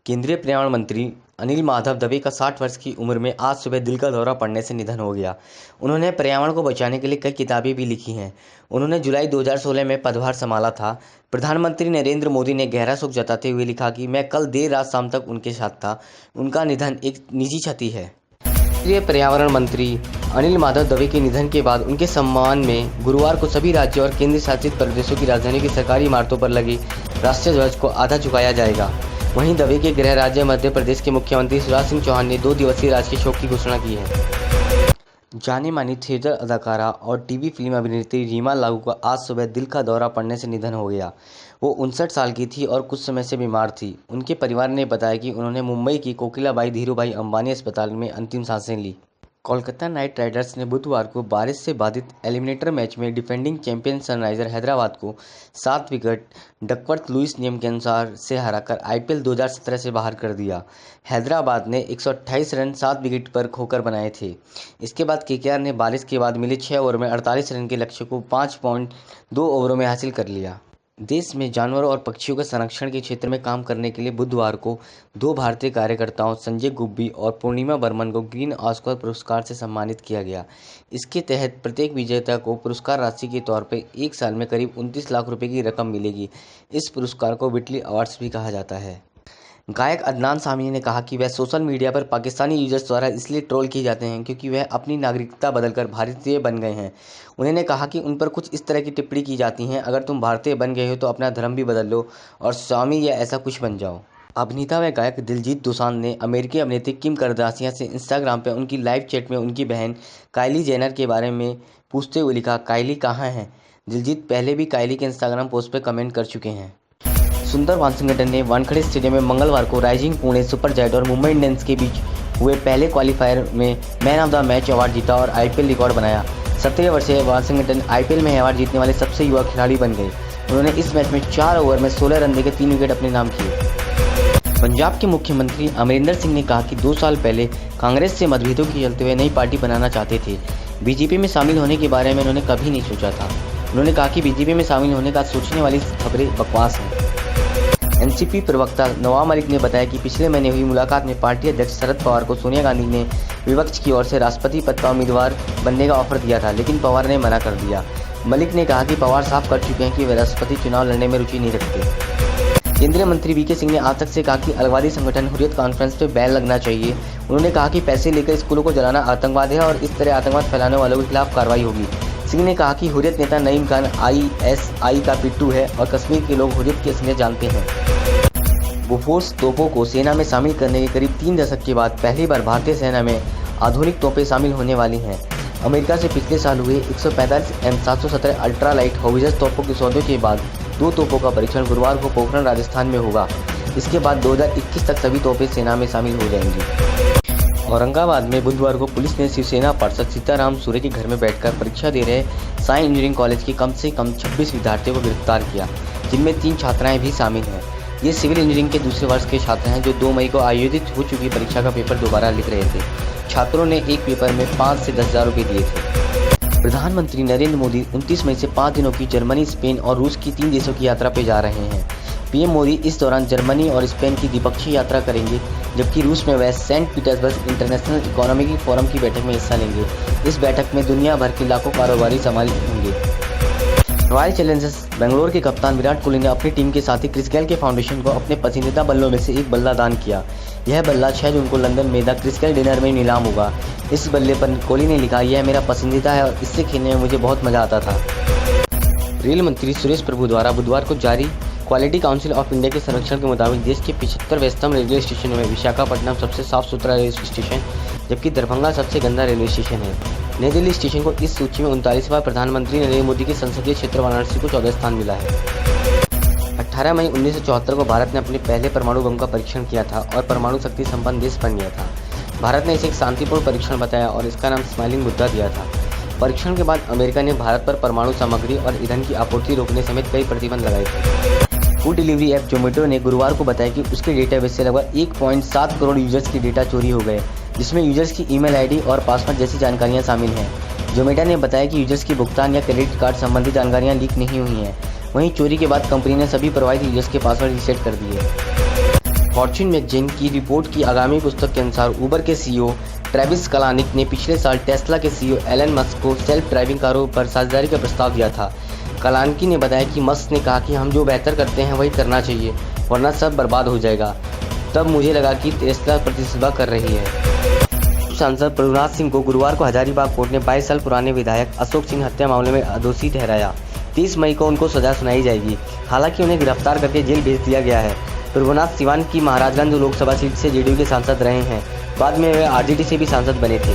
केंद्रीय पर्यावरण मंत्री अनिल माधव दवे का 60 वर्ष की उम्र में आज सुबह दिल का दौरा पड़ने से निधन हो गया। उन्होंने पर्यावरण को बचाने के लिए कई किताबें भी लिखी हैं। उन्होंने जुलाई 2016 में पदभार संभाला था। प्रधानमंत्री नरेंद्र मोदी ने गहरा शोक जताते हुए लिखा कि मैं कल देर रात शाम तक उनके साथ था। उनका निधन एक निजी क्षति है। केंद्रीय पर्यावरण मंत्री अनिल माधव दवे के निधन के बाद उनके सम्मान में गुरुवार को सभी राज्यों और केंद्र शासित प्रदेशों की राजधानी की सरकारी इमारतों पर लगे राष्ट्रीय ध्वज को आधा झुकाया जाएगा। वहीं दवे के गृह राज्य मध्य प्रदेश के मुख्यमंत्री शिवराज सिंह चौहान ने 2 दिवसीय राजकीय शोक की घोषणा की है। जाने मानी थिएटर अदाकारा और टीवी फिल्म अभिनेत्री रीमा लागू का आज सुबह दिल का दौरा पड़ने से निधन हो गया। वो 59 साल की थी और कुछ समय से बीमार थी। उनके परिवार ने बताया कि उन्होंने मुंबई की कोकिलाबाई धीरूभाई अंबानी अस्पताल में अंतिम सांसें ली। कोलकाता नाइट राइडर्स ने बुधवार को बारिश से बाधित एलिमिनेटर मैच में डिफेंडिंग चैंपियन सनराइजर हैदराबाद को 7 विकेट डकवर्थ लुईस नियम के अनुसार से हराकर आईपीएल 2017 से बाहर कर दिया। हैदराबाद ने 128 रन 7 विकेट पर खोकर बनाए थे। इसके बाद केकेआर ने बारिश के बाद मिले 6 ओवर में 48 रन के लक्ष्य को 5.2 ओवरों में हासिल कर लिया। देश में जानवरों और पक्षियों के संरक्षण के क्षेत्र में काम करने के लिए बुधवार को 2 भारतीय कार्यकर्ताओं संजय गुब्बी और पूर्णिमा बर्मन को ग्रीन ऑस्कर पुरस्कार से सम्मानित किया गया। इसके तहत प्रत्येक विजेता को पुरस्कार राशि के तौर पर 1 साल में करीब 29 लाख रुपए की रकम मिलेगी। इस पुरस्कार को विटली अवार्ड्स भी कहा जाता है। गायक अदनान सामी ने कहा कि वह सोशल मीडिया पर पाकिस्तानी यूजर्स द्वारा इसलिए ट्रोल किए जाते हैं क्योंकि वह अपनी नागरिकता बदलकर भारतीय बन गए हैं। उन्होंने कहा कि उन पर कुछ इस तरह की टिप्पणी की जाती हैं, अगर तुम भारतीय बन गए हो तो अपना धर्म भी बदल लो और स्वामी या ऐसा कुछ बन जाओ। अभिनेता व गायक दिलजीत दोसांझ ने अमेरिकी अभिनेत्री किम करदाशियां से इंस्टाग्राम पर उनकी लाइव चैट में उनकी बहन काइली जेनर के बारे में पूछते हुए लिखा, काइली कहाँ है। दिलजीत पहले भी काइली के इंस्टाग्राम पोस्ट पर कमेंट कर चुके हैं। सुंदर वाशिंगटन ने वानखेड़े स्टेडियम में मंगलवार को राइजिंग पुणे सुपर जायंट और मुंबई इंडियंस के बीच हुए पहले क्वालिफायर में man of the match award जीता और आईपीएल रिकॉर्ड बनाया। 17 वर्षीय वाशिंगटन आईपीएल में अवार्ड जीतने वाले सबसे युवा खिलाड़ी बन गए। उन्होंने इस मैच में 4 ओवर में 16 रन देकर 3 विकेट अपने नाम किए। पंजाब के मुख्यमंत्री अमरिंदर सिंह ने कहा कि 2 साल पहले कांग्रेस से मतभेदों के चलते हुए नई पार्टी बनाना चाहते थे। बीजेपी में शामिल होने के बारे में उन्होंने कभी नहीं सोचा था। उन्होंने कहा कि बीजेपी में शामिल होने का सोचने वाली खबरें बकवास हैं। एनसीपी प्रवक्ता नवाब मलिक ने बताया कि पिछले महीने हुई मुलाकात में पार्टी अध्यक्ष शरद पवार को सोनिया गांधी ने विपक्ष की ओर से राष्ट्रपति पद का उम्मीदवार बनने का ऑफर दिया था, लेकिन पवार ने मना कर दिया। मलिक ने कहा कि पवार साफ कर चुके हैं कि वे राष्ट्रपति चुनाव लड़ने में रुचि नहीं रखते। केंद्रीय मंत्री वीके सिंह ने आज तक से कहा कि अलगाववादी संगठन हुर्रियत कॉन्फ्रेंस पर बैन लगना चाहिए। उन्होंने कहा कि पैसे लेकर स्कूलों को जलाना आतंकवाद है और इस तरह आतंकवाद फैलाने वालों के खिलाफ कार्रवाई होगी। सिंह ने कहा कि हुर्रियत नेता नईम खान आईएसआई का पिट्ठू है और कश्मीर के लोग हुर्रियत की असलियत जानते हैं। बोफोर्स तोपों को सेना में शामिल करने के करीब 3 दशक के बाद पहली बार भारतीय सेना में आधुनिक तोपें शामिल होने वाली हैं। अमेरिका से पिछले साल हुए 145 M717 अल्ट्रा लाइट हॉविजर तोपों के सौदे के बाद 2 तोपों का परीक्षण गुरुवार को पोखरण राजस्थान में होगा। इसके बाद 2021 तक सभी तोपें सेना में शामिल हो जाएंगी। औरंगाबाद में बुधवार को पुलिस ने शिवसेना पार्षद सीताराम सूरे के घर में बैठकर परीक्षा दे रहे साई इंजीनियरिंग कॉलेज के कम से कम 26 विद्यार्थियों को गिरफ्तार किया, जिनमें 3 छात्राएं भी शामिल हैं। ये सिविल इंजीनियरिंग के दूसरे वर्ष के छात्र हैं जो 2 मई को आयोजित हो चुकी परीक्षा का पेपर दोबारा लिख रहे थे। छात्रों ने एक पेपर में 5 से 10 हज़ार रुपये दिए थे। प्रधानमंत्री नरेंद्र मोदी 29 मई से 5 दिनों की जर्मनी, स्पेन और रूस की 3 देशों की यात्रा पर जा रहे हैं। पीएम मोदी इस दौरान जर्मनी और स्पेन की द्विपक्षीय यात्रा करेंगे, जबकि रूस में वह Saint Petersburg International Economic Forum की बैठक में हिस्सा लेंगे। इस बैठक में दुनिया भर के लाखों कारोबारी शामिल होंगे। रॉयल चैलेंजर्स बेंगलोर के कप्तान विराट कोहली ने अपनी टीम के साथी क्रिस गेल के फाउंडेशन को अपने पसंदीदा बल्लों में से एक बल्ला दान किया। यह बल्ला 6 जून को लंदन में द क्रिस गेल डिनर में नीलाम होगा। इस बल्ले पर कोहली ने लिखा, यह मेरा पसंदीदा है और इससे खेलने में मुझे बहुत मजा आता था। रेल मंत्री सुरेश प्रभु द्वारा बुधवार को जारी क्वालिटी काउंसिल ऑफ इंडिया के सर्वेक्षण के मुताबिक देश के 75वें स्तंभ रेलवे स्टेशनों में विशाखापट्टनम सबसे साफ सुथरा रेलवे स्टेशन, जबकि दरभंगा सबसे गंदा रेलवे स्टेशन है। नई दिल्ली स्टेशन को इस सूची में 39वां प्रधानमंत्री नरेंद्र मोदी के संसदीय क्षेत्र वाराणसी को 14 स्थान मिला है। 18 मई 1974 को भारत ने अपने पहले परमाणु बम का परीक्षण किया था और परमाणु शक्ति संपन्न देश बन गया था। भारत ने इसे एक शांतिपूर्ण परीक्षण बताया और इसका नाम स्माइलिंग बुद्धा दिया था। परीक्षण के बाद अमेरिका ने भारत पर परमाणु सामग्री और ईंधन की आपूर्ति रोकने समेत कई प्रतिबंध लगाए थे। फूड डिलीवरी ऐप जोमेटो ने गुरुवार को बताया कि उसके डेटाबेस से लगभग 1.7 करोड़ यूजर्स की डेटा चोरी हो गए, जिसमें यूजर्स की ईमेल आईडी और पासवर्ड जैसी जानकारियां शामिल हैं। जोमेटो ने बताया कि यूजर्स की भुगतान या क्रेडिट कार्ड संबंधी जानकारियां लीक नहीं हुई हैं। वहीं चोरी के बाद कंपनी ने सभी प्रभावित यूजर्स के पासवर्ड रीसेट कर दिए। फॉर्च्यून मैगजीन की रिपोर्ट की आगामी पुस्तक के अनुसार उबर के सीईओ ट्रेविस कलानिक ने पिछले साल टेस्ला के सीईओ एलन मस्क को सेल्फ ड्राइविंग कारों पर साझेदारी का प्रस्ताव दिया था। कलानिक ने बताया कि मस्क ने कहा कि हम जो बेहतर करते हैं वही करना चाहिए, वरना सब बर्बाद हो जाएगा। तब मुझे लगा कि टेस्ला प्रतिस्पर्धा कर रही है। सांसद प्रभुनाथ सिंह को गुरुवार को हजारीबाग कोर्ट ने 22 साल पुराने विधायक अशोक सिंह हत्या मामले में दोषी ठहराया। 30 मई को उनको सजा सुनाई जाएगी। हालांकि उन्हें गिरफ्तार करके जेल भेज दिया गया है। प्रभुनाथ सिवान की महाराजगंज लोकसभा सीट से जेडीयू के सांसद रहे हैं। बाद में वे आरजेडी से भी सांसद बने थे।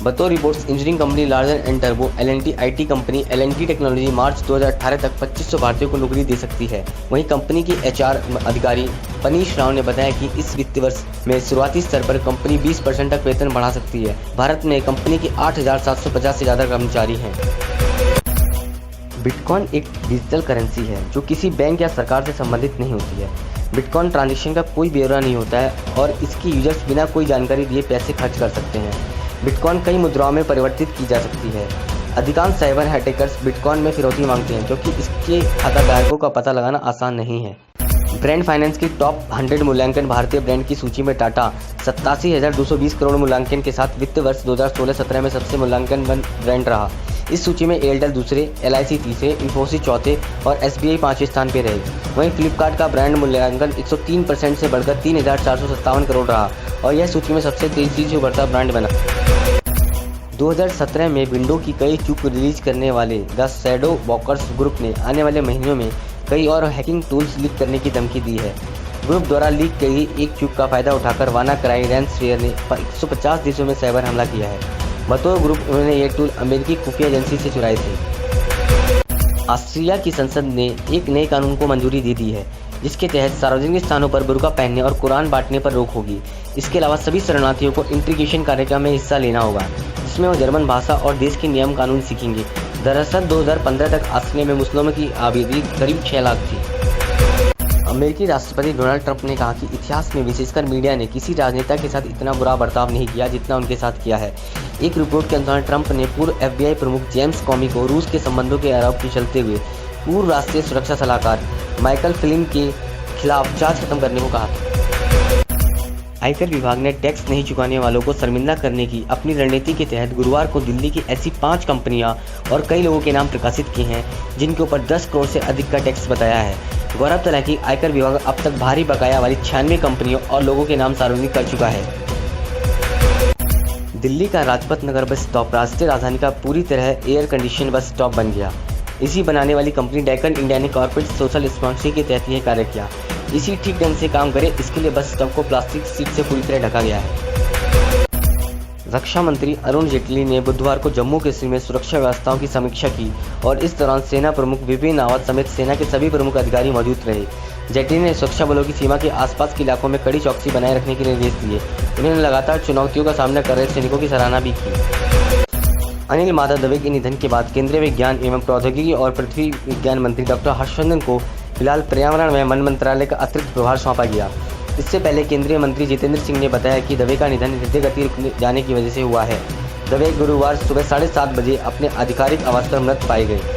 बतौर reports engineering company Larsen and टर्बो L and T IT company L and T technology March 2018 तक 2500 भारतीयों को नौकरी दे सकती है। वहीं कंपनी की एचआर अधिकारी पनीश राव ने बताया कि इस वित्तीय वर्ष में शुरुआती स्तर पर कंपनी 20% तक वेतन बढ़ा सकती है। भारत में कंपनी के 8,750 से ज़्यादा कर्मचारी हैं। बिटकॉइन एक डिजिटल करेंसी है जो किसी बैंक या सरकार से संबंधित नहीं होती है। बिटकॉइन ट्रांजैक्शन का कोई ब्यौरा नहीं होता है और इसकी यूजर्स बिना कोई जानकारी दिए पैसे खर्च कर सकते हैं। बिटकॉइन कई मुद्राओं में परिवर्तित की जा सकती है। अधिकांश साइबर हैकर्स बिटकॉइन में फिरौती मांगते हैं क्योंकि इसके खाताधारकों का पता लगाना आसान नहीं है। ब्रांड फाइनेंस की टॉप 100 मूल्यांकन भारतीय ब्रांड की सूची में टाटा 87,220 करोड़ मूल्यांकन के साथ वित्त वर्ष 2016-17 में सबसे मूल्यांकन ब्रांड रहा। इस सूची में एयरटेल दूसरे, LIC तीसरे, इंफोसिस चौथे और SBI पांचवें स्थान पर रहे। वहीं फ्लिपकार्ट का ब्रांड मूल्यांकन 103% से बढ़कर 3,457 करोड़ रहा और यह सूची में सबसे तेजी से बढ़ता ब्रांड बना। 2017 में विंडो की कई चूक रिलीज करने वाले द शैडो वॉकर्स ग्रुप ने आने वाले महीनों में कई और हैकिंग टूल्स लीक करने की धमकी दी है। ग्रुप द्वारा लीक गई एक चूक का फायदा उठाकर वानाक्राई रैंसमवेयर ने 150 देशों में साइबर हमला किया है। बतौर ग्रुप उन्होंने ये टूल अमेरिकी खुफिया एजेंसी से चुराए थे। ऑस्ट्रिया की संसद ने एक नए कानून को मंजूरी दे दी है जिसके तहत सार्वजनिक स्थानों पर बुर्का पहनने और कुरान बांटने पर रोक होगी। इसके अलावा सभी शरणार्थियों को इंटीग्रेशन कार्यक्रम में हिस्सा लेना होगा जिसमें वो जर्मन भाषा और देश के नियम कानून सीखेंगे। दरअसल 2015 तक ऑस्ट्रिया में मुस्लिमों की आबादी करीब 6 लाख थी। अमेरिकी राष्ट्रपति डोनाल्ड ट्रंप ने कहा कि इतिहास में विशेषकर मीडिया ने किसी राजनेता के साथ इतना बुरा बर्ताव नहीं किया जितना उनके साथ किया है। एक रिपोर्ट के अनुसार ट्रंप ने पूर्व FBI प्रमुख जेम्स कॉमी को रूस के संबंधों के आरोप के चलते हुए पूर्व राष्ट्रीय सुरक्षा सलाहकार माइकल फ्लिन के खिलाफ जांच खत्म करने को कहा था। आयकर विभाग ने टैक्स नहीं चुकाने वालों को शर्मिंदा करने की अपनी रणनीति के तहत गुरुवार को दिल्ली की ऐसी 5 कंपनियां और कई लोगों के नाम प्रकाशित किए हैं जिनके ऊपर 10 करोड़ से अधिक का टैक्स बताया है। गौरतलब है कि आयकर विभाग अब तक भारी बकाया वाली 96 कंपनियों और लोगों के नाम सार्वजनिक कर चुका है। दिल्ली का राजपथ नगर बस स्टॉप राष्ट्रीय राजधानी का पूरी तरह एयर कंडीशन बस स्टॉप बन गया। इसी बनाने वाली कंपनी डेक्कन इंडिया ने कॉर्पोरेट सोशल रिस्पॉन्सिबिलिटी के तहत यह कार्य किया। इसी ठीक ढंग से काम करे इसके लिए बस स्टॉप को प्लास्टिक सीट से पूरी तरह ढका गया है। रक्षा मंत्री अरुण जेटली ने बुधवार को जम्मू कश्मीर में सुरक्षा व्यवस्थाओं की समीक्षा की और इस दौरान सेना प्रमुख बिपिन रावत समेत सेना के सभी प्रमुख अधिकारी मौजूद रहे। जेटली ने सुरक्षा बलों की सीमा के आसपास के इलाकों में कड़ी चौकसी बनाए रखने के निर्देश दिए। उन्होंने लगातार चुनौतियों का सामना कर रहे सैनिकों की सराहना भी की। अनिल माधव दवे के निधन के बाद केंद्रीय विज्ञान एवं प्रौद्योगिकी और पृथ्वी विज्ञान मंत्री डॉक्टर हर्षवर्धन को फिलहाल पर्यावरण व वन मंत्रालय का अतिरिक्त प्रभार सौंपा गया। इससे पहले केंद्रीय मंत्री जितेंद्र सिंह ने बताया कि दवे का निधन हृदय गति रुक जाने की वजह से हुआ है। दवे गुरुवार सुबह 7:30 बजे अपने आधिकारिक आवास पर मृत पाए गए।